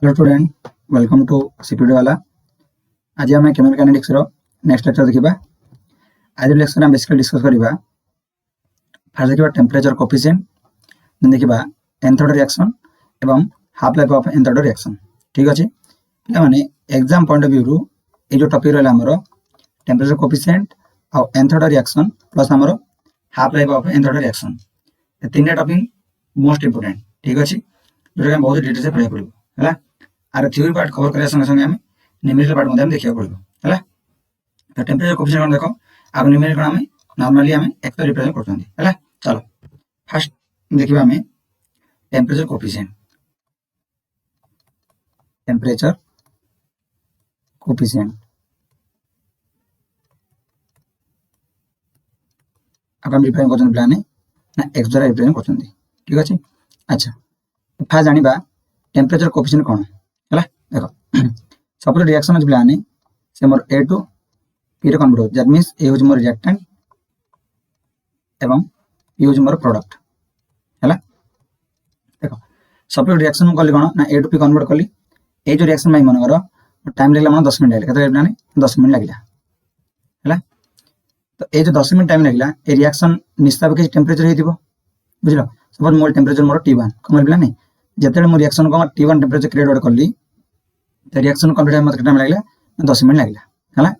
Hello student, welcome to CPD वाला। आज आम केमिकल काइनेटिक्स रो नेक्स्ट लेक्चर देखा। आज लेक्चर में बेसिकली डिस्कस करबा। फास्ट देखा टेम्परेचर कोफिशिएंट, देखा एंथ ऑर्डर रिएक्शन एवं half life of nth order reaction. ठीक अच्छे पे मैंने एग्जाम पॉइंट ऑफ व्यू रू ये जो टॉपिक रहा आमर टेम्परेचर कोफिशिएंट और एंथ ऑर्डर रिएक्शन प्लस आमर half life of nth order reaction, तीन टॉपिक मोस्ट इंपोर्टेंट। ठीक अच्छे जो बहुत डिटेल्स पढ़ा पड़ो है। आर थ्योरी पार्ट कवर करने संगे संगे न्यूमेरिकल पार्ट मध्य देखा पड़ो है। तो टेम्परेचर कोफिशिएंट कौन देख आग न्यूमेरिकल आम नॉर्मली आम एक तो रिप्रेजेंट करते हैं। चलो फास्ट देखा आम टेम्परेचर कोफिशिएंट। टेम्परेचर कोफिशिएंट आप रिप्रेजेंट करते प्लान ना एक्स द्वारा रिप्रेजेंट करते। ठीक अच्छे। अच्छा फास्ट जाना टेम्परेचर कोफिशिएंट कौन है। देख सपोज रिएक्शन अच्छे प्लान से मोर ए टू पी रे कन्वर्ट हो, दैट मीन्स ए हूँ मोर रिएक्टेंट एवं पी हूँ मोर प्रोडक्ट है। देख सपोज रिएक्शन कली कौन ना ए टू पी कन्वर्ट कली। ये जो रिएक्शन भाई मनकर टाइम लगे मन 10 मिनट लगे के 10 मिनट लगे है। तो ये जो 10 मिनट टाइम लगे ये रिएक्शन निश्चित किसी टेम्परेचर हो बुझल। सपोज मोर टेम्परेचर मोर T1 कम लगे नहीं जिते मुझे रिएक्शन को T1 टेम्परेचर क्रिएट कली तो रिएक्शन कम्प्लीट मत टाइम लगे 10 मिनट लगे है।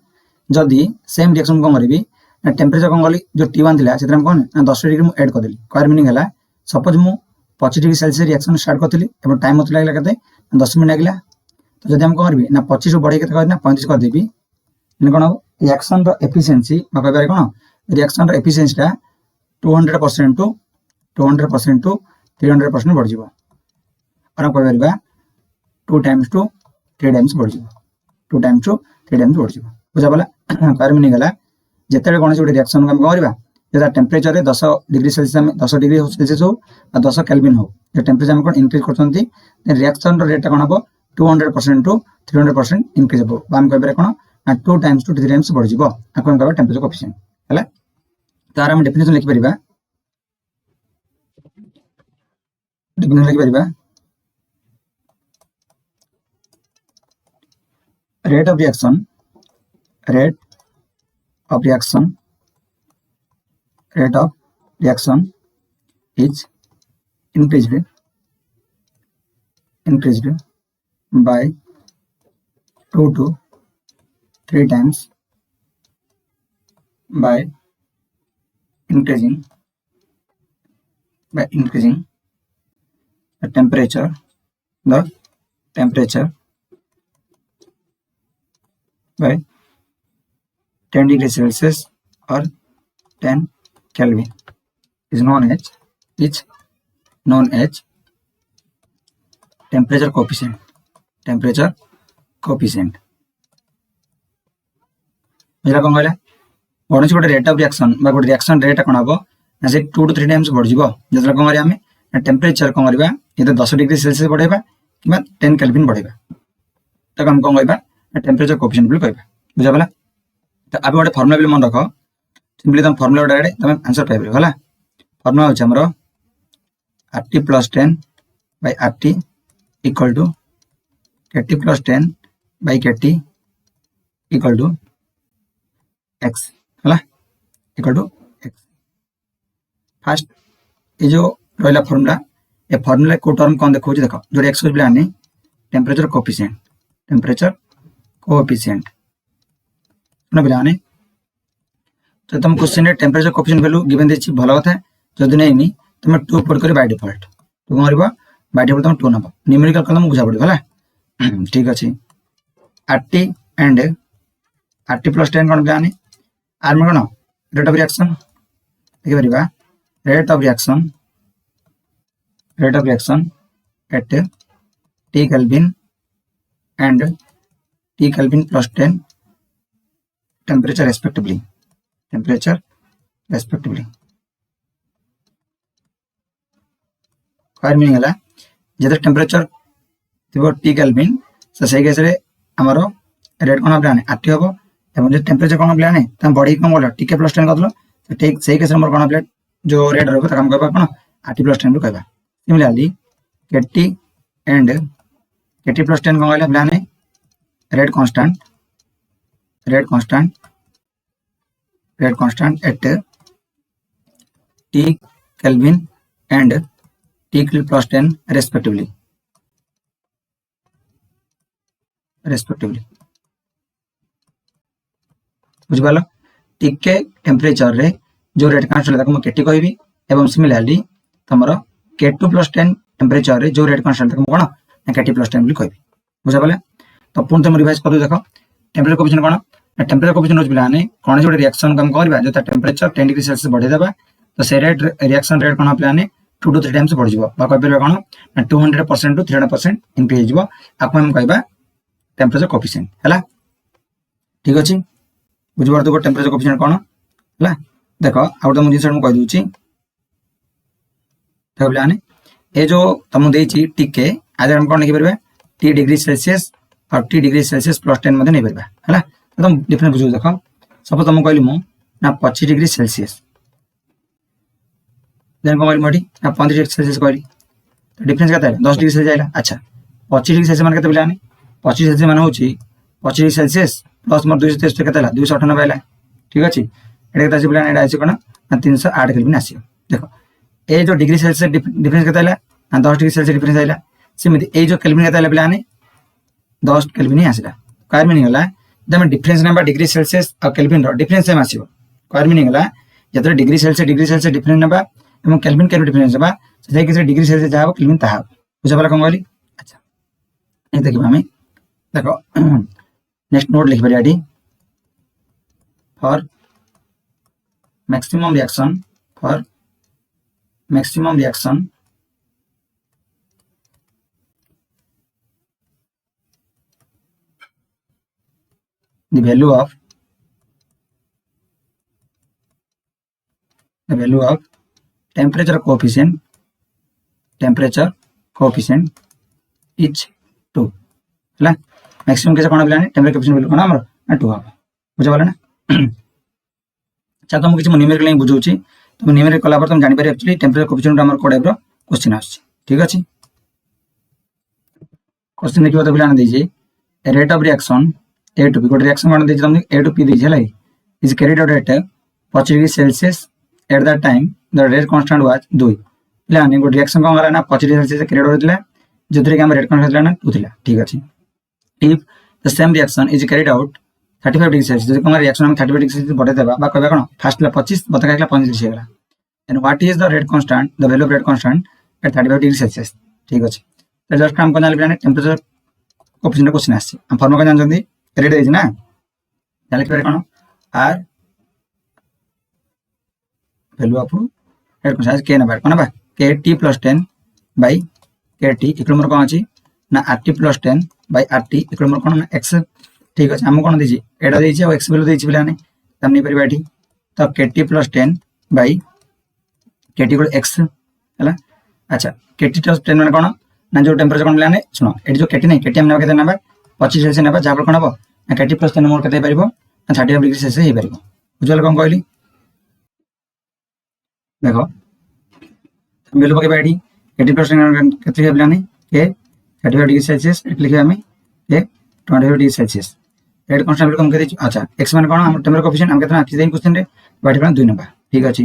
जदि सेम रिएक्शन कौन करी टेम्परेचर कौन कली जो T1 थी से कौन ना 10 डिग्री मुझे एड करदेली। कयार मिनिंग है सपोज मुझे 25 डिग्री सेल्सियस रिएक्शन स्टार्ट करी और टाइम मत लगे के 10 मिनट लगे। तो जब हम कौन करी ना 25 बढ़े के 35 करदेवी कौन हम रिएक्शन एफिशिएंसी कह कौन रिएक्शन एफिशिएंसी 200% टू 300% बढ़ जाए और हम कह 2 टाइम्स टू 3 टाइम्स बढ़ जाए 2 टाइम्स टू 3 टाइम्स बढ़ जाए बुझा पड़ा। कयार मिनिंग है जिते कौन गोटे रिएक्शन को कौन करवा temperature 10 degree Celsius 10 degree Celsius हो 10 केल्विन हो टेम्परेचर कौन इंक्रीज कर रिएक्शन रेट कौन हम 200% टू 300% इंक्रीज हम आम कह कौन ना 2 टाइम्स टू 3 टाइम्स बढ़ जाए आपको कह टेम्परेचर कोफिशिएंट है। तार हम definition लिखिपर rate of reaction is increased by 2 to 3 times by increasing the temperature by 10 degrees Celsius or 10 Kelvin is known as temperature coefficient बुझा कौन कहला कौन गोटे रेट ऑफ रिएक्शन गोटे रिएक्शन रेट कौन हम ना से 2 to 3 टाइम्स बढ़ जाए जो कौन करें टेम्परेचर कौन करवा ये 10 डिग्री सेल्सियस बढ़ेगा कि 10 केल्विन बढ़ेगा तो हम कौन कहबा टेम्परेचर कोफिशिएंट बोली कहबा बुझा पड़ा। तो अब गोटे फर्मुला भी मन रख सिंपली तुम फर्मुला डायरेक्ट तुम आंसर पाइब है। फर्मुला होचे हमर RT + 10 by RT equal to KT + 10 by KT equal to x है इक्वल टू x। फास्ट ये जो रहा फर्मुला ये फर्मुला को टर्म कौन देखो देख जो एक्स प्लान टेम्परेचर कोफिशिएंट ना पिलाने तो तुम question temperature coefficient value given देछि भल कथा जदि नहीं तुम 2 पुट कर बाय डिफॉल्ट तो कौन करबा बाय डिफॉल्ट तुम 2 नब न्यूमेरिकल कलम बुझा पड़ो है। ठीक अच्छे RT एंड RT + 10 कौन प्लान आर में कौन रेट ऑफ रिएक्शन देखिए rate of reaction at T Kelvin and T Kelvin + 10 temperature respectively कयार मिनिंग है जिते टेम्परेचर थी T Kelvin से केस आमर रेट कौन प्लान RT हम और जो टेम्परेचर कौन प्लान तुम बढ़ी कौन बोल TK + 10 कर ठीक से केस मोर कौन प्लेट जो रेट रहा कह कौन RT + 10 कहवा। Similarly KT and KT plus 10 कौन कहले पिलाने rate constant at T Kelvin and T plus 10 respectively बुझिपाल टिके टेम्परेचर रे जो रेट कांस्टेंट ताको केटी कहबी एवं सिमिलरली तमर K2 plus 10 टेम्परेचर रे जो रेट कांस्टेंट ताको कोन KT plus 10 बोली कहबी बुझापाले तो पुन तुम रिवाइज कर देखो टेम्परेचर कोएफिशिएंट कोन टेम्परेचर कोएफिशिएंट होच बिलाने कोन जो रिएक्शन हम करबा जो टेम्परेचर 10 डिग्री सेल्सियस बढ़े देबा तो से रेट रिएक्शन रेट कोन प्लाने 2 to 3 टाइम्स बढ़ जिवो बा कहबे कोन 200% to 300% इंक्रीज जिवो आपको हम कहबा टेम्परेचर कोएफिशिएंट हला ठीक अछि बुझबार तो टेम्परेचर कोएफिशिएंट कोन हला देखो आउट हम जिस कह दूची तो बिलाने ए जो तुम देची टिके आज हम कोन लिखि परबे T डिग्री सेल्सियस और T डिग्री सेल्सियस प्लस 10 मध्ये नहीं परबा हला एकदम डिफरेंस बुझो देखो सपोज तुम कहली मु ना 25 डिग्री सेल्सियस देन कोन कहली ना 15 डिग्री सेल्सियस कहली तो डिफरेंस केता है 10 डिग्री सेल्सियस आइला अच्छा 25 डिग्री सेल्सियस मान केते बिलानी 25 सेल्सियस मान होची 25 डिग्री सेल्सियस प्लस मोर 223 केता आइला 298 आइला ठीक अछि एटा केता अछि बिलानी एटा अछि कोन ना 308 केल्विन आसी देखो ए जो डिग्री सेल्सियस डिफरेंस केता आइला ना 10 डिग्री सेल्सियस डिफरेंस आइला सेमिति ए जो केल्विन केता आइला बिलानी 10 केल्विन ही आसिला कार मीनिंग होला जब डिफरेंस नेबा डिग्री सेल्सियस और केल्विन रो डिफरेंस सेम आसीबो कार मीनिंग होला जतरे डिग्री सेल्सियस डिफरेंस नेबा एवं केल्विन के डिफरेंस नेबा से कि डिग्री सेल्सियस जाबो केल्विन ताहा बुझा वाला कोन कहली अच्छा ए देखिबा हमें देखो नेक्स्ट नोट लिख बरियाडी for maximum reaction the value of temperature coefficient is 2 हला मैक्सिमम कैसे कोन बिलाने टेम्परेचर कोएफिशिएंट वैल्यू कोन हमर 2 हम बुझा वाला ना अच्छा तुम किछ न्यूमेरिकल नहीं बुझौची तुम न्यूमेरिकल कला पर तुम जानि पारे एक्चुअली टेम्परेचर कोएफिशिएंट हमर कोड टाइप रो क्वेश्चन आछि ठीक अछि क्वेश्चन देखियो तो बिलाने दीजिए rate of reaction A to P गोटे रिएक्शन कोन दे तुम A to P दे छलै is carried out at 25 degree Celsius at that time the rate constant was 2 लाने गोटे रिएक्शन कोन होला ना 25 डिग्री सेल्सियस कैरिड आउट दिला जतरे कि हम रेट कांस्टेंट ना 2 थिला ठीक अछि if the same reaction is carried out 35 degree Celsius जदि कोन रिएक्शन हम 35 डिग्री सेल्सियस बढ़े देबा बा कहबा कोन फर्स्ट ला 25 बता कहला 25 डिग्री सेगला and what is the rate constant the value of rate constant at 35 degree Celsius ठीक अछि तो जस्ट हम कोन जानि बिलाने टेम्परेचर कोएफिशिएंट क्वेश्चन आछि हम फॉर्मूला कोन जानजंदी रेट है ना लिख पारे कोन आर वैल्यू ऑफ रेट कांस्टेंट के नंबर कोन बा KT plus 10 by KT equal मोर कोन अछि ना RT plus 10 by RT equal मोर कोन ना x ठीक अछि हम कोन देछि एडा देछि और x वैल्यू देछि बिलाने हम नै परिबा एठी तो KT plus 10 by KT equal x हला अच्छा KT plus 10 माने कोन ना जो टेम्परेचर कोन बिलाने सुनो एठी जो KT नै KT हम नै केते नंबर 25 सेल्सियस नेबा जाबल कोन हबो ना KT plus 10 मोर केते परिबो ना 35 डिग्री सेल्सियस हे परिबो बुझल कोन कहली देखो वैल्यू पके बैठी KT plus 10 केते बिलाने के 35 डिग्री सेल्सियस लिखे हमें के 25 degree Celsius rate constant value कम कर दी अच्छा x मान कोन हम टेम्परेचर कोएफिशिएंट हम केतना आछि देन क्वेश्चन रे बैठी बना 2 नंबर ठीक अछि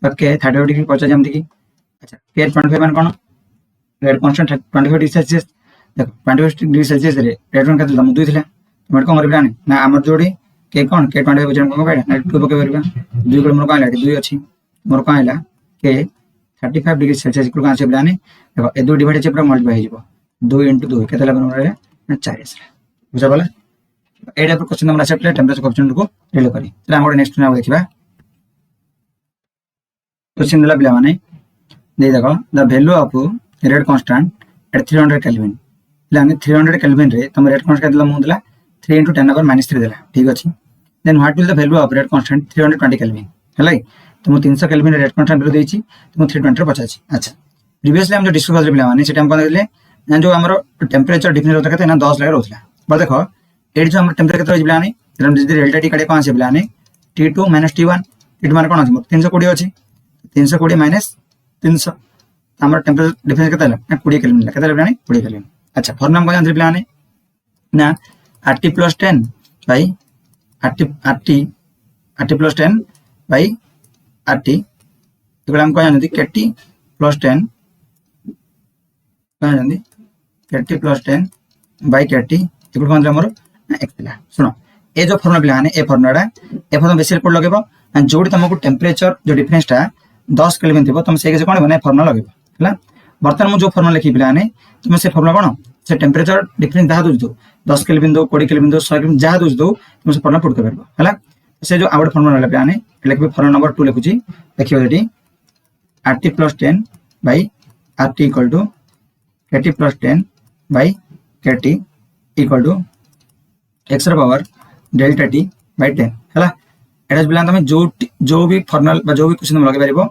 ओके 35 डिग्री 50 जमती की अच्छा के 25 मान कोन रेट कांस्टेंट 25 डिग्री सेल्सियस देखो 25 डिग्री सेल्सियस रे रेट वन केते दम 2 थिला तुम कोन कर बिलाने ना हमर जोड़ी के कोन के 25 वजन कोन बैठा ना 2 पके परबा 2 को मोर कोन आला 2 अछि मोर कोन आला के 35 डिग्री सेल्सियस को कांसे बिलाने देखो ए 2 डिवाइड से पूरा मल्टीप्लाई हो 2 * 2 केते लाबन रे ना 4 आसला बुझा वाला ए टाइप क्वेश्चन हमरा सेट टेम्परेचर कोएफिशिएंट को रिलेट करी चला हम नेक्स्ट ना देखिबा क्वेश्चन दिला बिला माने दे देखो the value of rate constant eight 300 kelvin लाने 300 केल्विन रे तुम रेट कांस्टेंट दिला मु दिला 3 * 10⁻³ दिला ठीक अछि then what will the value of rate constant 320 kelvin हलै तुम 300 केल्विन रेट कांस्टेंट वैल्यू देछि तुम 320 रे पचाछि अच्छा प्रीवियसली हम जो डिस्कस करले बिला माने सेटा हम कोन दिले ना जो हमरो टेम्परेचर डिफरेंस होता कहते ना 10 लगे रहउतला बा देखो एडी जो हमर टेम्परेचर केते बिला माने हम जदी डेल्टा टी काडे कोन से बिला माने T2 - T1 T2 माने कोन अछि 320 अछि 320 - 300 हमर टेम्परेचर डिफरेंस केते ना 20 केल्विन केते बिला माने 20 केल्विन अच्छा फॉर्मूला हम जानते पिलाने ना RT + 10 by RT + 10 by RT equal हम जानते KT + 10 जानते KT + 10 बाई KT इक्वल कौन हमर x पिला सुनो ए जो फॉर्मूला पिलाने ए फॉर्मूलाटा ए फॉर्मूला बेसिक कोड लगेबो जोडी तुमको टेम्परेचर जो डिफरेंस टा 10 केल्विन थिबो तुम से कैसे कोन बने फॉर्मूला लगेबो हला बर्तन मु जो फॉर्मूला लिखि पिलाने तुम से फॉर्मूला कोन से टेम्परेचर डिफरेंस जहाँ दूज दो 10 केल्विन दो 20 केल्विन दो 100 केल्विन जहाँ दूज दो तुम से फॉर्मूला पुट कर परबो हला से जो आउट फॉर्मूला पिलाने लिखबे फॉर्मूला नंबर 2 लिखुची देखियो एटी RT + 10 by RT equal to KT + 10 by KT equal to x ର पावर डेल्टा t बाई 10 हला एटा बिला तुम जो भी फॉर्मूला जो भी क्वेश्चन लगे पारिबो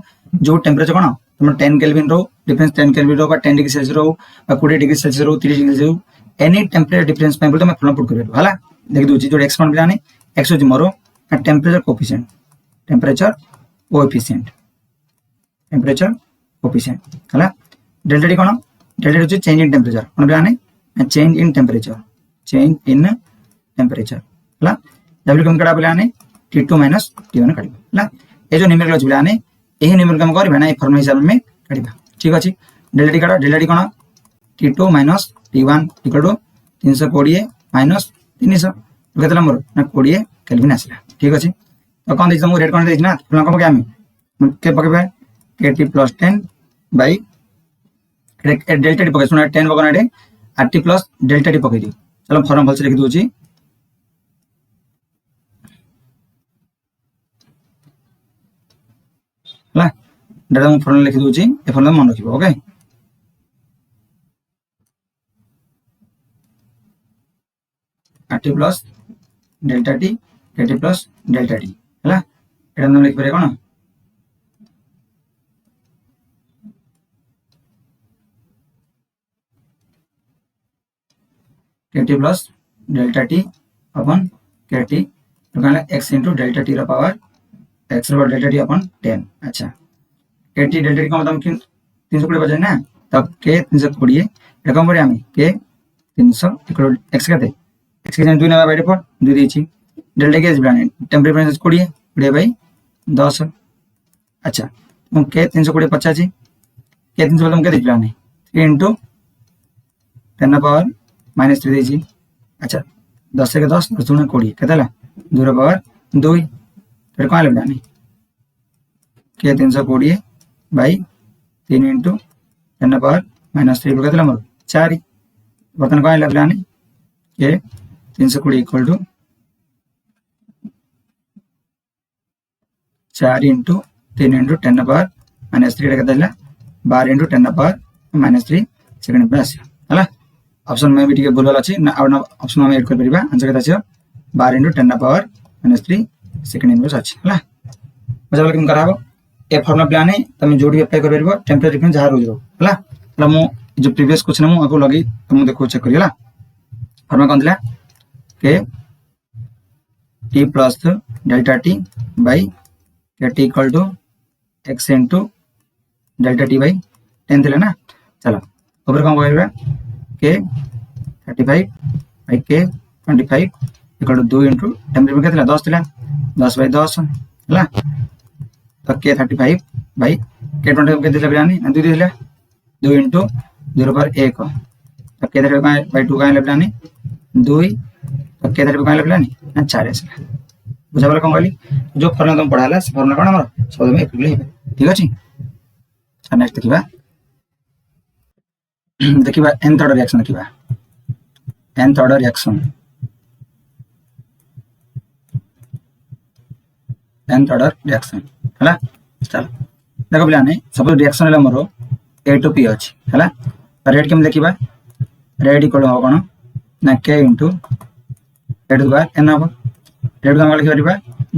जो टेम्परेचर कोन तुम 10 केल्विन रो डिफरेंस 10 केल्विन रो 10 डिग्री सेल्सियस रो 20 डिग्री सेल्सियस रो 30 degree Celsius any temperature difference पे तुम फॉर्मूला पुट कर परबो हला देख दूची जो x कोन बिलाने x हो मोरो टेम्परेचर कोएफिशिएंट हला डेल्टा t कोन डेल्टा होची चेंज इन टेम्परेचर कोन बिलाने चेंज इन टेम्परेचर हला w कम कड़ा बिलाने T2 - T1 काढिबा हला ए जो न्यूमेरिकल अछि बिलाने एही न्यूमेरिकल हम करबा ना ए फॉर्मूला हिसाब में काढिबा ठीक अछि डेल्टा t काढो डेल्टा t कोन T2 - T1 इक्वल टू 320 - 300 केतला मोर ना 20 केल्विन आसला ठीक अछि तो कोन दिस हम रेट कोन देछ ना फॉर्मूला कोन के आमी के पकेबा KT + 10 बाई डेल्टा t पके सुना 10 बगना रे RT + डेल्टा t पके दी चलो फॉर्मूला भल से लिख दोची हला डेटा हम फॉर्मूला लिखि दोची ए फॉर्मूला मन रखिबो okay RT + delta t KT + delta t हला एटा हम लिख पारे कोन KT + डेल्टा t अपन KT तो कहला x * डेल्टा t रा पावर x रो डेल्टा t अपन 10 अच्छा KT डेल्टा t का मतलब 320 बजे ना तब k 320 एटा कम पड़े हमें k 300 इक्वल x कहते x के जन 2 नबा बाय डिफॉल्ट 2 देछि डेल्टा के बिलाने टेम्परेचर 20 20 बाई 10 अच्छा हम k 320 50 छी k 300 मतलब के बिलाने 3 * 10 पावर -3 देछि अच्छा 10 के 10 10 * 20 केतला 2 रा पावर 2 फिर कौन लगाने के 320 बाई 3 * 10 पावर -3 केतला मोर 4 बर्तन कौन लगाने के 320 इक्वल टू 4 * 3 * 10 पावर -3 केतला 12 * 10 पावर -3 सेकंड पे आसी हला ऑप्शन में भी ठीक बोलवाला अछि ना ऑप्शन में ऐड कर परिबा आंसर केता छै 12 * 10 पावर -3 सेकंड इनवर्स अछि हला मतलब कि कराबो ए फॉर्मूला प्लान है तुम जोडी अप्लाई कर परबो टेम्परेचर डिफरेंस जहां रोज रो हला हला मु जो प्रीवियस क्वेश्चन मु आको लगी तुम देखो चेक करियला फॉर्मूला कोन दिला के t + delta t by KT equal to x * delta t by 10 दिला ना चलो ऊपर कौन कहबा के 35 बाई के 25 इक्वल टू 2 * टेम्परेचर केतला 10 दिला 10 बाई 10 हला तो के 35 बाई के 20 के दिला बिलानी 2 दिला 2 * 0 पर 1 तो के 35 बाई 2 का बिलानी 2 तो के 35 का बिलानी 4 आसला बुझा वाला कोन कहली जो फॉर्मूला तुम पढ़ाला से फॉर्मूला कोन हमर सब में एप्लीकेबल हे ठीक अछि नेक्स्ट देखिबा nth ऑर्डर रिएक्शन देखिबा nth ऑर्डर रिएक्शन हला चल देखो बिलाने सब रिएक्शन ले हमरो A to P अछि हला रेट केम देखिबा रेट इक्वल हो कोन ना k * a to the n अब रेट हम लिख परिबा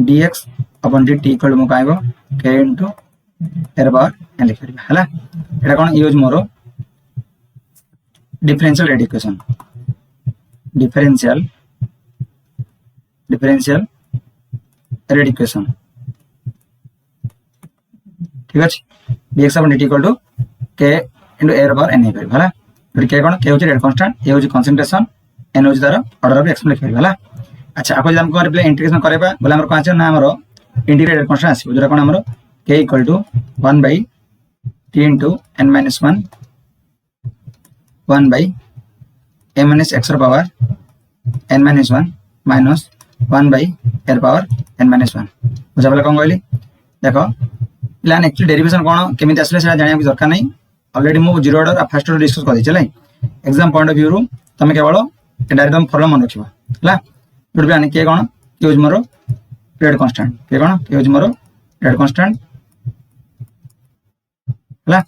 dx / dt इक्वल मु काइबो k * a / n लिख परिबा हला एटा कोन यूज मोरो differential rate equation differential rate equation ठीक है dx / dt equal to k * a / n है हला जोटी के कोन के होची रेट कांस्टेंट ए होची कंसंट्रेशन एन होची तार ऑर्डर ऑफ रिएक्शन लिख परबा हला। अच्छा आको जब हम करे इंटीग्रेशन करबा बोले हमर कोन आछे ना हमर इंटीग्रेटेड रेट कांस्टेंट आसी जोरा कोन हमर k equal to 1 by t into n minus 1 1 by a minus x ର power n minus 1 minus 1 by a ର ପାୱାର n minus 1 ବୁଝା ପଲା कोन कहली देखो प्लान एक्चुअली डेरिवेशन कोन केमिति आसले सेटा जानिया दरकार नै ऑलरेडी मो जीरो ऑर्डर आ फर्स्ट ऑर्डर डिस्कस कर दै छलै एग्जाम पॉइंट ऑफ व्यू रु तमे केवल ए डायरेक्ट हम फॉर्मूला मन रखिबा हला जोड प्लान के कोन के यूज मोर रेट कांस्टेंट के कोन के यूज मोर रेट कांस्टेंट हला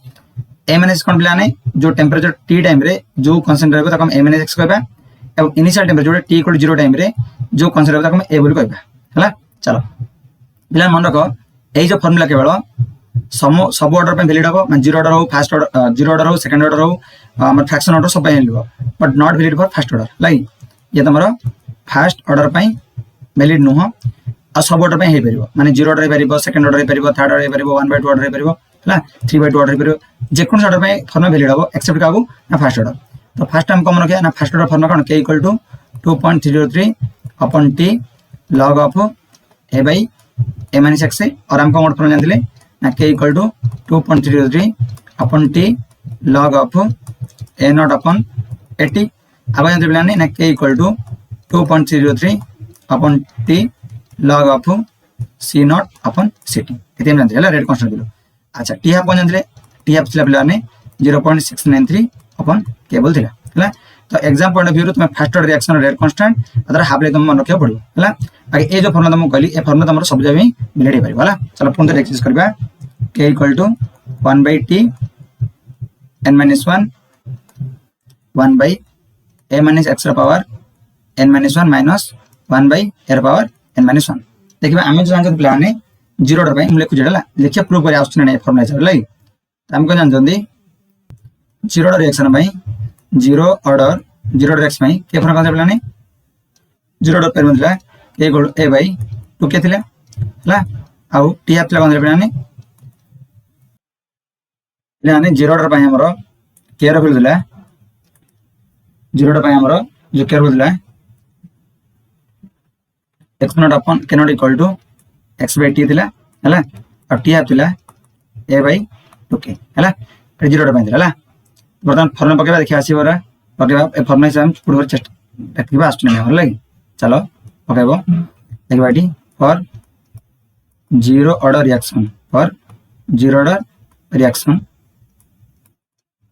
m minus कोन प्लान है जो टेंपरेचर t टाइम रे जो कांस्टेंट रहबो तक हम m minus x कहबा एवं initial temperature t equal 0 time रे जो कांस्टेंट रहबो तक हम a बोल कहबा हला चलो प्लान मन रखो ए जो फार्मूला केवल सब ऑर्डर पे वैलिड हो माने जीरो ऑर्डर हो फर्स्ट ऑर्डर जीरो ऑर्डर हो सेकंड ऑर्डर हो हमर फ्रैक्शन ऑर्डर सब पे वैलिड हो but not valid for first order like ये तमरो फर्स्ट ऑर्डर पे वैलिड नु हो आ सब ऑर्डर पे हे परिबो माने जीरो ऑर्डर हे परिबो सेकंड ऑर्डर हे परिबो थर्ड ऑर्डर हे परिबो 1/2 ऑर्डर हे परिबो हला 3/2 ऑर्डर हे परिबो जे कोन ऑर्डर पे फार्मूला वैलिड हो एक्सेप्ट कागु ना फर्स्ट ऑर्डर तो फर्स्ट टाइम कम रखिया ना फर्स्ट ऑर्डर फार्मूला कोन k equal to 2.303 upon t log of a by a minus x है और हमको मोड फॉर्मूला जानथिले ना k equal to 2.303 upon t log of a not upon 80 अब जानथिले प्लान ना k equal to 2.303 upon t log of c not upon ct इते हम जानथिले रेट कांस्टेंट दिलो अच्छा t हाफ कोन जानथिले t हाफ थिला प्लान 0.693 अपॉन k बोल थिला हला तो एग्जाम पॉइंट ऑफ व्यू तुम first order reaction rate constant other half ले तुम मन रखियो पड़ो हला आगे ए जो फार्मूला तुम कहली ए फार्मूला तुमरो सब जगह मिलेट हे परबो हला चलो पुन तो एक्सरसाइज करबा k equal to 1 by t n minus 1 1 by a minus x ର power n minus 1 minus 1 by a ର पावर n minus 1 देखिबा हम जो जानत प्लान ने जीरो ऑर्डर पे हम लिखु जेडला लिखिया प्रूव करे आउट ने फार्मूला चल लै हम को जान जंदी जीरो ऑर्डर रिएक्शन भाई जीरो ऑर्डर एक्स भाई के फर्क कौन प्लान जीरो ऑर्डर पेर मतलब ए गोल ए भाई 2 के थिला हला आउ टी हाफ थिला कौन प्लान जीरो ऑर्डर भाई हमरो के रो फिलला जीरो ऑर्डर भाई हमरो जो के रो फिलला x not upon k not equal to x by t थिला हला और टी हाफ थिला a by 2k हला जीरो ऑर्डर भाई थिला हला बर्तमान फॉर्मूला पकेबा देखि आसी बरा पकेबा ए फॉर्मूला से हम पूर्व चेष्टा देखिबा आस्टने में होला चलो पकेबो देखिबा डी for zero order reaction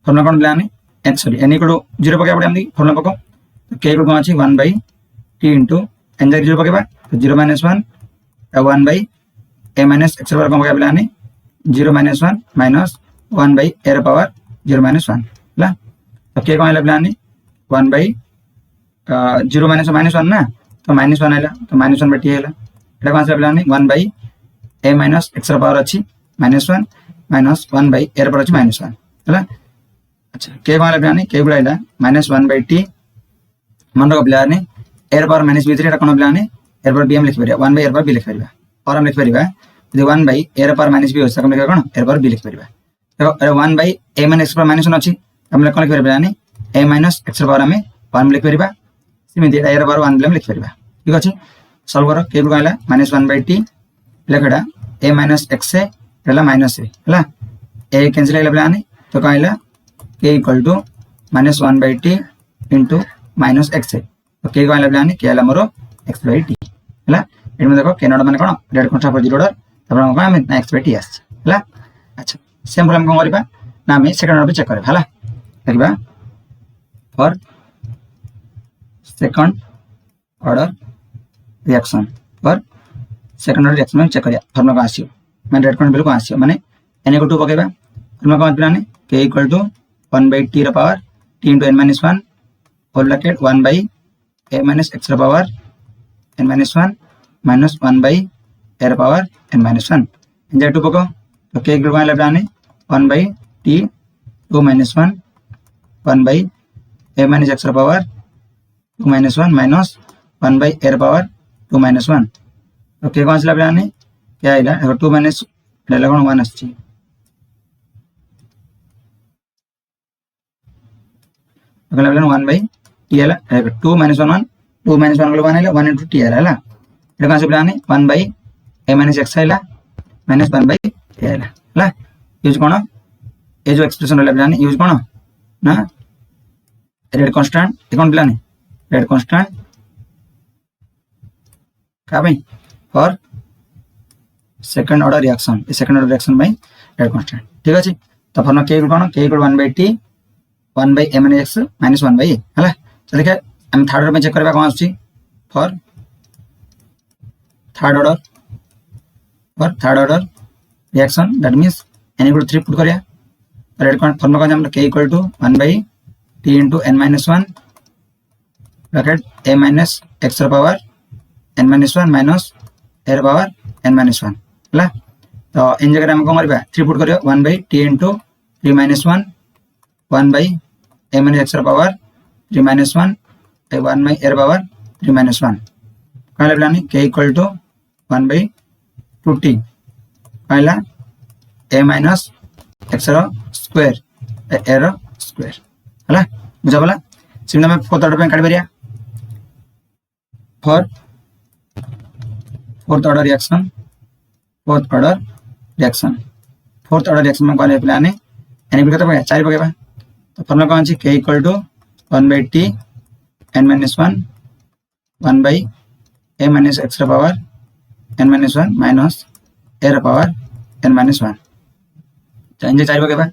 formula कोन प्लान है n sorry n equal to 0 पकेबा हम दी फॉर्मूला पको तो k इक्वल कोन अछि 1 by t into n जा 0 पकेबा तो 0 minus 1 और 1 by a minus x रो पकेबा प्लान है 0 minus 1 minus 1 by a रो पावर 0 minus 1 ला तो के कोन आइला प्लान 1 by 0 minus 1 ना तो -1 आइला तो -1 by t आइला एटा कोन आइला प्लान 1 by a minus x रो पावर अछि -1 minus 1 by a रो पावर अछि -1 हला अच्छा के कोन आइला प्लान के गुला आइला -1 by t मन रो प्लान a रो पावर -b3 एटा कोन प्लान a रो पावर b हम लिख परिबा 1 by a रो पावर b लिख परिबा और हम लिख परिबा यदि 1 by a रो पावर -b हो सक हम लिख कोन a रो पावर b लिख परिबा देखो 1 by a minus x पर -1 अछि हम लिख कोन लिख परिबा यानी a minus x रो पावर हमें 1 लिख परिबा सिमिति a रो पावर 1 हम लिख परिबा ठीक अछि सॉल्व करो के गुला -1 by t लेखडा a minus x से रहला माइनस a हला a कैंसिल आइला प्लान तो कहला k equal to -1 by t into minus x है तो k कहला प्लान के आला मोरो x by t हला एड में देखो k नोड माने कोन rate constant for zero order तब हम हम x by t आछ हला अच्छा सेम हम कोन करबा ना हम सेकंड ऑर्डर पे चेक करबा हला देखबा for second order reaction for second order reaction में चेक करिया फार्मूला को आसीयो माने रेड कांस्टेंट बिल्कुल आसीयो माने n इक्वल टू पकेबा फार्मूला कोन प्लान k equal to 1 by t रो power t into n minus 1 whole bracket 1 by a minus x रो power n minus 1 minus 1 by a रो पावर n minus 1 n जा 2 पको तो k equal cone plan 1 by t 2 minus 1 1 by a minus x रो power 2 minus 1 minus 1 by a रो power 2 minus 1 तो k कौन सा प्लान है क्या आइला अगर 2 minus डेला कोन 1 आछि कहला बेला 1 बाय टी हैला 2 माइनस 1 1 2 माइनस 1 1 हैला 1 * टी हैला एटा कौन से प्लान 1 बाय a माइनस x हैला माइनस 1 बाय a हैला यूज कोन ए जो एक्सप्रेशन रहला प्लान यूज कोन ना रेट कांस्टेंट ए कोन प्लान रेट कांस्टेंट का भाई फॉर सेकंड ऑर्डर रिएक्शन ए second order reaction by rate constant ठीक अछि तो फॉर्मूला k कोन k 1 by t 1 by a minus x minus 1 by a हैला तो देखिए हम थर्ड ऑर्डर में चेक करबा कोन आछि for third order reaction that means n = 3 put करिया रेट फॉर्मूला का हम k = 1 by t * n - 1 bracket a minus x ର पावर n - 1 माइनस a ର पावर n - 1 हैला तो इन जगह हम कोन करबा 3 पुट करियो 1 by t * 3 - 1 1 by a minus x ର पावर 3 - 1 ए 1 बाय a ର पावर 3 - 1 कहला प्लान k = 1 बाय 2t कहला a माइनस x ର स्क्वायर a ର स्क्वायर हैला बुझा बोला सिमिलर में फोर्थ ऑर्डर पे काट बरिया फॉर फोर्थ ऑर्डर रिएक्शन में कोन प्लान एन भी कत 4 पकेबा तो फॉर्मूला कोन अछि k = 1 by t n - 1 1 by a minus x ର पावर n - 1 माइनस a ର पावर n - 1 चेंज 4 पकेबा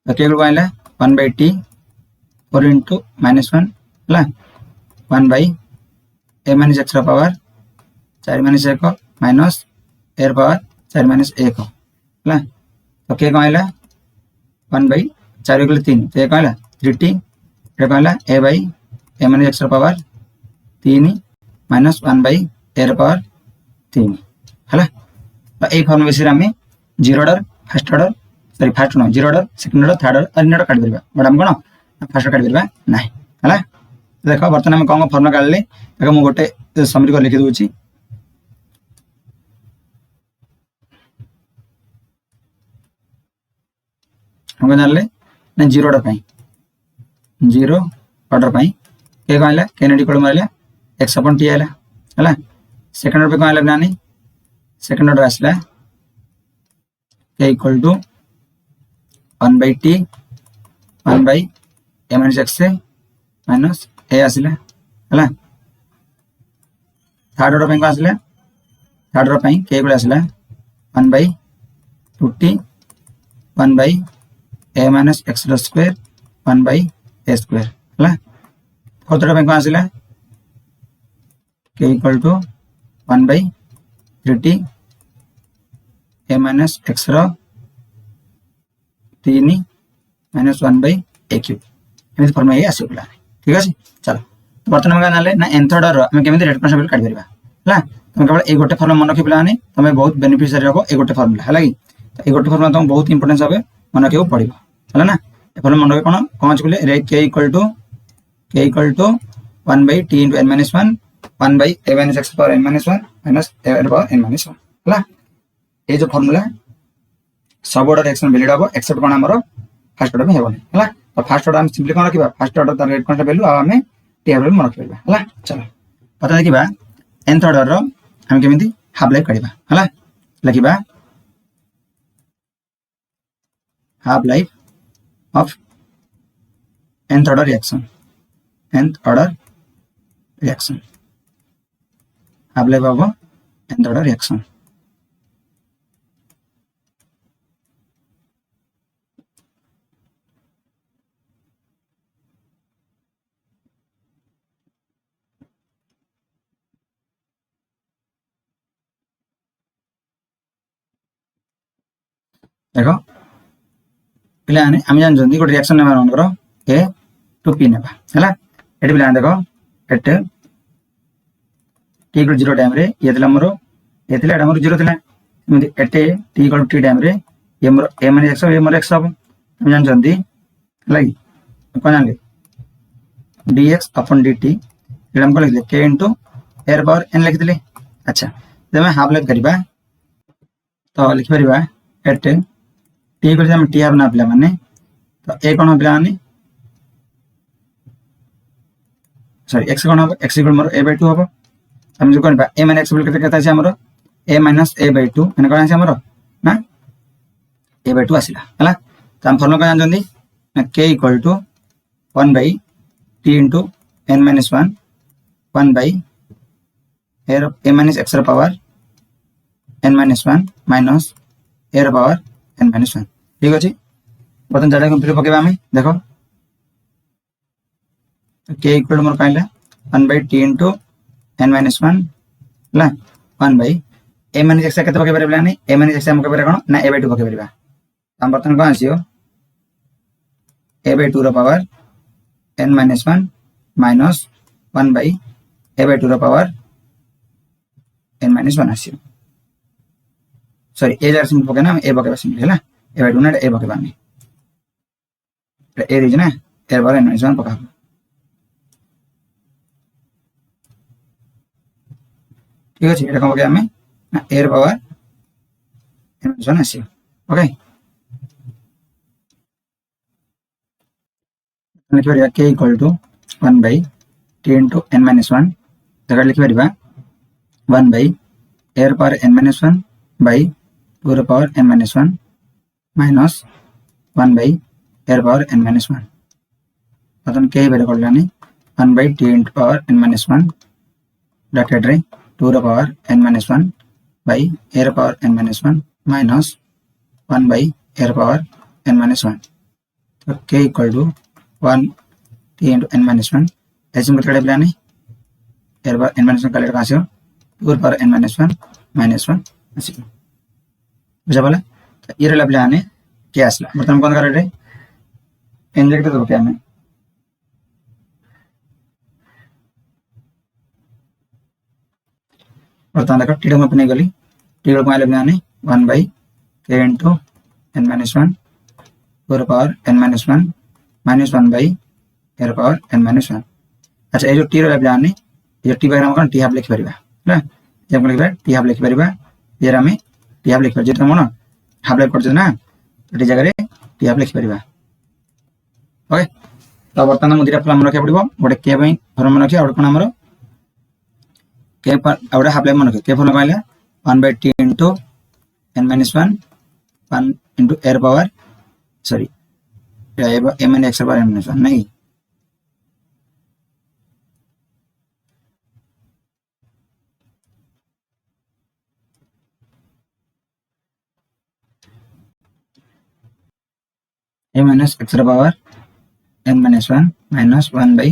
तो k को आइला 1 बाय t 4 * -1 हला 1 बाय a माइनस x ର पावर 4 - 1 माइनस a ର पावर 4 - 1 हला तो k को आइला 1 बाय 4 = 3 तो k को आइला 3t एटा को आइला a by a minus x ର पावर 3 माइनस 1 बाय a ର पावर 3 हला तो ए फॉर्म बेसिस रे हमें zero order first order sorry first no zero order second order third order अन्य ऑर्डर काट परबा बट हम कोन फर्स्ट काट परबा नाही हला देखो बर्तन हम कोन फॉर्मूला काढले देखो मु गोटे समरी को लिखि दोछि हम जानले ना जीरो ऑर्डर पई के कहला कैनेडी कोड मारला x अपन t आइला हला सेकंड ऑर्डर पे कहला बनानी सेकंड ऑर्डर आसला k = 1 by t 1 by a minus x से माइनस a आसला हला थर्ड ऑर्डर पे आसला थर्ड ऑर्डर पे k को आसला 1 by 2t 1 by a minus x ର स्क्वायर 1 बाय a स्क्वायर हला फोर्थ ऑर्डर पे आसला k = 1 by 3t a minus x ର 3 माइनस 1 बाय a क्यूब एमि फॉर्म ए आसी प्लान ठीक अछि चलो तो बर्तन हम जानले ना nth ऑर्डर हम केमिति रेट कांस्टेंट काट परबा हला तुम केवल ए गोटे फॉर्मूला मन रखि प्लान तमे बहुत बेनिफिशियरी हो ए गोटे फॉर्मूला हला कि ए गोटे फॉर्मूला तुम बहुत इंपोर्टेंस होबे मन रखियो पड़िबो हला ना ए फॉर्मूला मन रखि कोन अछि बोले k = 1 by t * n - 1 1 by a minus x power n - 1 minus a power n - 1 हला ए जो फॉर्मूला सब ऑर्डर रिएक्शन वैलिड हो एक्सेप्ट कोन हमरो फर्स्ट ऑर्डर में हेबो नहीं हला तो फर्स्ट ऑर्डर हम सिंपली कोन रखिबा फर्स्ट ऑर्डर तार रेट कांस्टेंट वैल्यू आ हमें t वैल्यू मन रखिबा हला चलो पता देखिबा nth ऑर्डर रो हम केमिति हाफ लाइफ काढिबा हला लिखिबा half life of nth order reaction half life of nth order reaction देखो पिला आने हम जान जंदी गोटे रिएक्शन नेबा मन करो a to p नेबा हला एटी पिला देखो एट t = 0 टाइम रे ये दिला हमरो ए दिला हमरो 0 दिला एमि एट t = t टाइम रे ये हमरो a माइनस x ये हमरो x हम जान जंदी हला कि कोन जानले dx अपन dt एटा हम को लिख k * a ର पावर n लिख दिले अच्छा जब मैं हाफ लाइफ करिबा तो लिख परिबा एट t को हम t हाफ ना पिला माने तो a कोन पिला माने सॉरी x कोन हम x इक्वल मोर a/2 हम हम जो कोन a - x बोल केते केता छै हमरो a - a/2 एने कोन छै हमरो ना a/2 आसिला हला त हम फॉर्मूला कोन जानजंदी ना k equal to 1 by t into n minus 1 1 by a minus x ର power n minus 1 minus a ର ପାୱାର n minus 1 ठीक अछि बतन जाडा कंप्लीट पकेबा हम देखो k इक्वल मोर काइला 1 by t into n minus 1 La 1 by a minus x केते पके परबला नै a minus x हम पके पर कोन ना a/2 पके परबा हम बतन कोन आसियो a/2 ର power n minus 1 minus 1 by a/2 ର power n minus 1 आसियो sorry a jar simple पके ना a पके सिंपल हैला a/2 ना a पके बानी a रीजन है a पावर n minus 1 पका ठीक अछि एटा कोन पके हमें ना a ର पावर n minus 1 आसियो ओके लिखिबा k equal to 1 by t into n minus 1 जगह लिखिबा 1 by a ର पावर n minus 1 by 2 ର power n minus 1 minus 1 by a ର पावर n minus 1 अतन k बेर करलानी 1 by t into power n minus 1 bracket रे 2 ର power n minus 1 by a ର power n minus 1 minus 1 by a ର power n minus 1 तो k equal to 1 t into n minus 1 ऐसे में कड़े प्लान है a ର पावर n minus 1 कलेक्ट का आसियो 2 ର पावर n minus 1 minus 1 आसियो बुझा बोला तो ये रे प्लान है क्या आसला मतलब कोन करे रे इंजेक्ट तो क्या में बता देखो टी में अपने गली टी को आले प्लान है 1 by k into n minus 1 2 ର power n minus 1 minus 1 by a ର पावर n minus 1 अच्छा ये जो टी रो प्लान है ये टी बाय हम कोन टी हाफ लिखि परिबा ना जब लिखबा टी हाफ लिखि परिबा ये हमें टी हाफ लिखि पर जेत मन हाफ लिख करछ ना टी जगह रे टी हाफ लिखि परिबा ओके तो बर्तमान हम दिरा फॉर्मूला रखिया पड़िबो गोटे के पई फॉर्मूला रखिया और कोन हमरो के पर आउडा हाफ लिख मन के formula Pila 1 by t into n minus 1 1 into a ର power sorry a minus x ର पावर n minus 1 नहीं a minus x ର power n minus 1 minus 1 by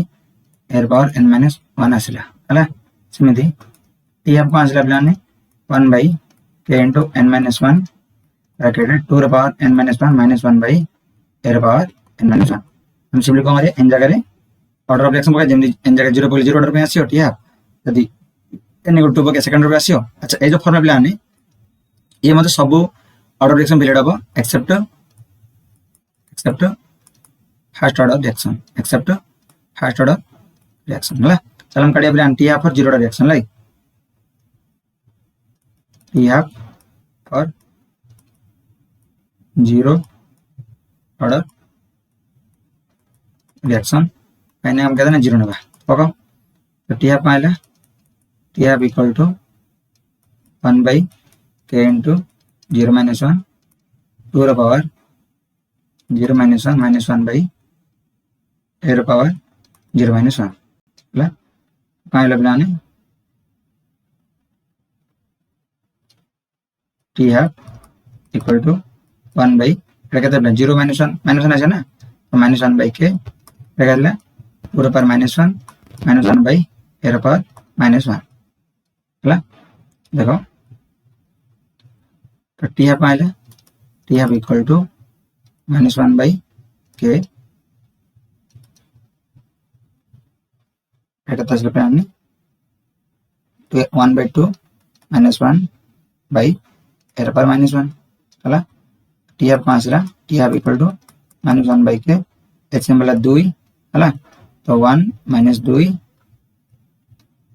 a ର पावर n minus 1 आसिला हला समिति t हम को आसिला प्लान 1 by k into n minus 1 bracket 2 ର power n minus 1 minus 1 by a ର पावर n minus 1 हम सिंपली को मारे n जगह रे ऑर्डर ऑफ रिएक्शन को जेम n जगह 0 पर 0 ऑर्डर पे आसियो t हाफ यदि n इक्वल 2 पर सेकंड ऑर्डर पे आसियो अच्छा ए जो फॉर्मूला प्लान ये मतलब सब ऑर्डर रिएक्शन पीरियड हबो एक्सेप्ट फर्स्ट ऑर्डर रिएक्शन हला चल हम काढिया प्लान t half for 0 order reaction like t half for 0 order reaction पहले हम कहते हैं 0 नबा ओके तो t हाफ आइला t half equal to 1 by k into 0 minus 1 2 ର power 0 minus 1 minus 1 by a ର पावर 0 minus 1 हला पाइला plan t half equal to 1 by कहते हैं 0 minus 1 है ना तो minus 1 by k कहला 2 ର power minus 1 minus 1 by a ର पावर minus 1 हला देखो तो t हाफ आइला t half equal to minus 1 by k এটা তো আসলে প্রাণ 1 by 2 minus 1 by a ର पावर minus 1 हला t हाफ आसला t half equal to minus 1 by k x symbol 2 हला तो 1 minus 2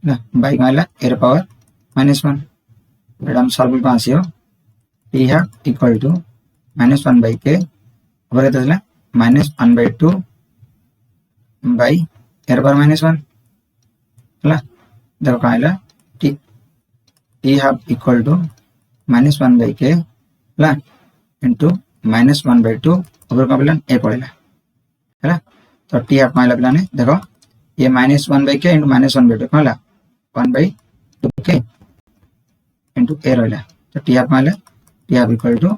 ना by माइला a ର पावर minus 1 एटा हम सॉल्व को आसियो t half equal to minus 1 by k और कहते हैं minus 1 by 2 by a ର पावर minus 1 है देखो कहाँ है T half equal to -1/k है इंटू -1/2 ऊपर कौन पड़ा ए पड़ेगा है तो टी हाफ कहाँ पे देखो ये -1/k इंटू -1/2 कौन है 1/2k इंटू ए रहा तो टी हाफ कहाँ T half equal to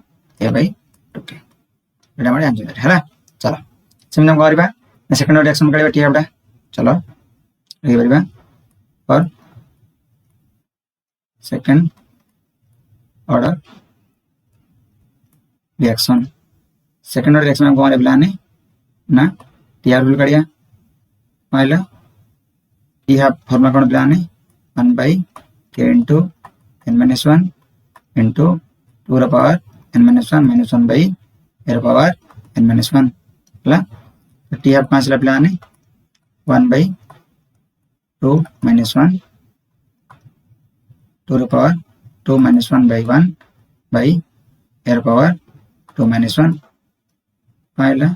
a/2k ये हमारे आंसर है चलो सेम हम करबा सेकंड रिएक्शन करबा टी हाफटा चलो लिखि परबा और second order reaction second order reaction में कौन है ना टी हाफ रूल काढ़िया कहला टी हाफ फॉर्मूला कौन प्लान 1/k इंटू n-1 इंटू 2 ର पावर n-1 -1/a ର पावर n-1 है टी हाफ कहाँ से प्लान 1/2 -1 2 ର पावर 2 -1/1 a ର पावर 2 -1 कहला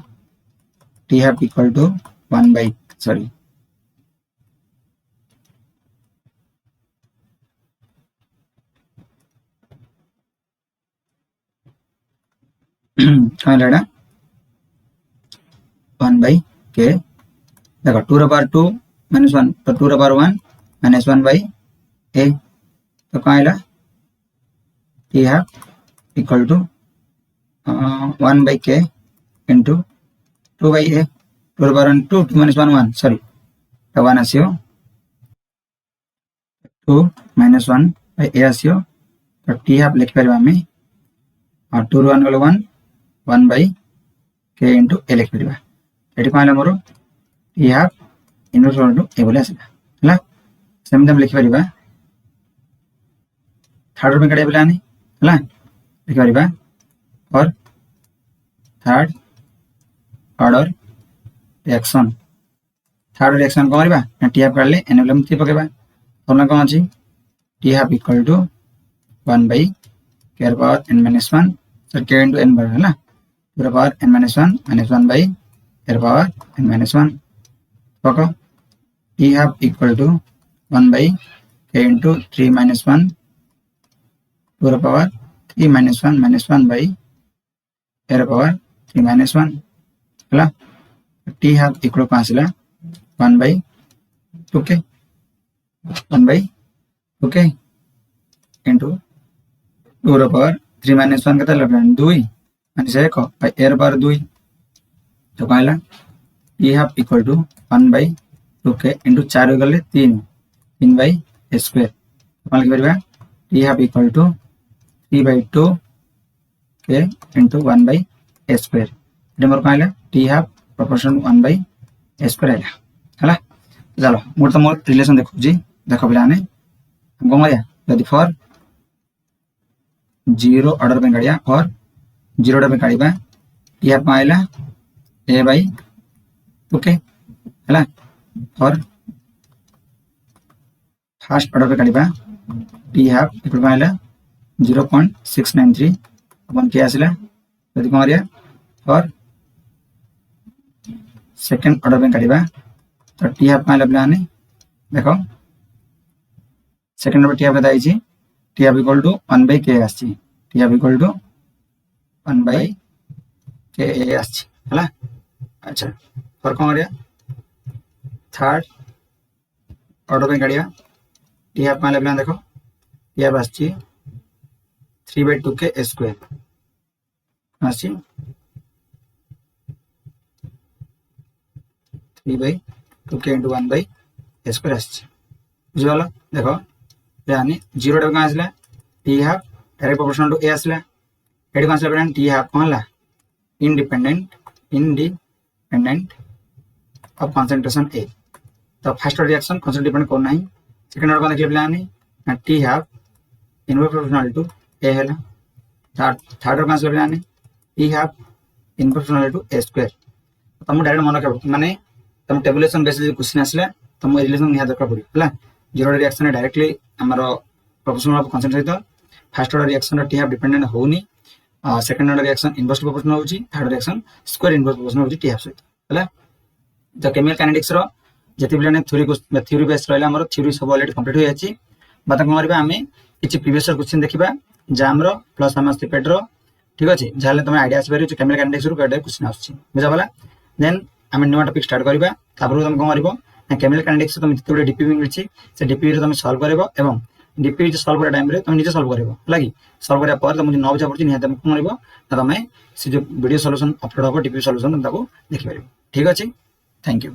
T half equal to 1 sorry कहला 1/k देखो 2 ର पावर 2 -1 तो 2 ର पावर 1 -1/a तो कहला T half equal to 1/k into 2/a 2 ର पावर 2 2 -1 1 सॉरी तो 1 आसियो 2 -1/a आसियो तो टी हाफ लिखि परबा हमें और 2 ରୁ 1 गलो 1 1/k इंटू ए लिखि परबा एटी कहला मोर T half inverse equal to a बोले आसिला हला सेम हम लिखि परबा थर्ड में कड़े प्लान है लिखि परबा और थर्ड ऑर्डर रिएक्शन कौन करबा ना टी हाफ काढले एन एम ती पकेबा फॉर्मूला कौन अछि T half equal to 1/k ର power n-1 sir k into n है ना 2 ର पावर n-1 -1/a ର पावर n-1 पको T half equal to 1/k into 3 -1 2 ର पावर 3 -1 -1/a ର पावर 3 -1 है टी हाफ इक्वल कहाँ आसिला 1/2k 1/2k इंटू 2 ର पावर 3 -1 के 2 -1 a ର पावर 2 तो कहला T half equal to 1/2k into 4 गले 3/a स्क्वायर कौन लिखि परबा T half equal to 3/2k into 1/a square ये मोर कहला T half proportion 1/a square है चलो मोर तो मोर रिलेशन देखो जी देखो पिलाने हम कौन करिया यदि फॉर 0 ऑर्डर में काढ़िया और 0 ऑर्डर में काढ़िबा टी हाफ आइला a/2k है और फर्स्ट ऑर्डर में काढ़िबा टी हाफ इक्वल आइला 0.693 अपन के आसिला यदि कौन करिया और सेकंड ऑर्डर में काढ़िबा तो टी हाफ कहाँ प्लान देखो सेकंड ऑर्डर टी हाफ बताई T half equal to 1/k आछि T half equal to 1/k आछि हला अच्छा और कौन करिया थर्ड ऑर्डर में काढ़िया टी हाफ कहाँ प्लान देखो टी हाफ आछि 3/2k स्क्वायर आछि 3/2k इंटू 1/a स्क्वायर आछि बुझिगला देखो यानी 0 कहाँ आसला T half direct proportional to a आसला एडी कौन आसला टी हाफ कौन ला इंडिपेंडेंट ऑफ कंसंट्रेशन ए तो फर्स्ट रिएक्शन कंसंट्रेशन डिपेंड करना है सेकंड ऑर्डर कौन देखले प्लान है T half inverse proportional to a है थर्ड कौन आसला प्लान T half inverse proportional to a square तुम डायरेक्ट मन रख माने तुम टेबुलेशन बेसिस क्वेश्चन आसला तुम रिलेशन निहा दरकार पड़ो है 0 रिएक्शन डायरेक्टली आमर प्रोपोर्शनल ऑफ कंसंट्रेशन सहित first order reaction T half dependent होनी second order reaction inverse proportional होची third reaction square inverse proportional होची टी हाफ सहित है तो केमिकल काइनेटिक्स रो जिते पिलाने थ्योरी बेस रहला हमर थ्योरी सब ऑलरेडी कंप्लीट हो जाची बात कोन करबा हमें किछि प्रीवियस क्वेश्चन देखिबा जाम रो प्लस हम स्टिपेड रो ठीक अछि जाले तुम आईडिया आसी परियो केमिकल काइनेटिक्स रो केडे क्वेश्चन आछी बुझा वाला देन हम न्यू टॉपिक स्टार्ट करबा तापर तुम कोन करबो केमिकल काइनेटिक्स तुम जिते डीपीवी मिलछि से डीपीवी रे तुम सॉल्व करबो एवं डीपीवी सॉल्व करे टाइम रे तुम निजे सॉल्व करबो लागी सॉल्व करे पर तुम 9 बजे पड़छि निहा तुम कोन करबो तुम से जो वीडियो सॉल्यूशन अपलोड हो डीपीवी सॉल्यूशन तुम ताको देखि परिबो ठीक अछि थैंक यू।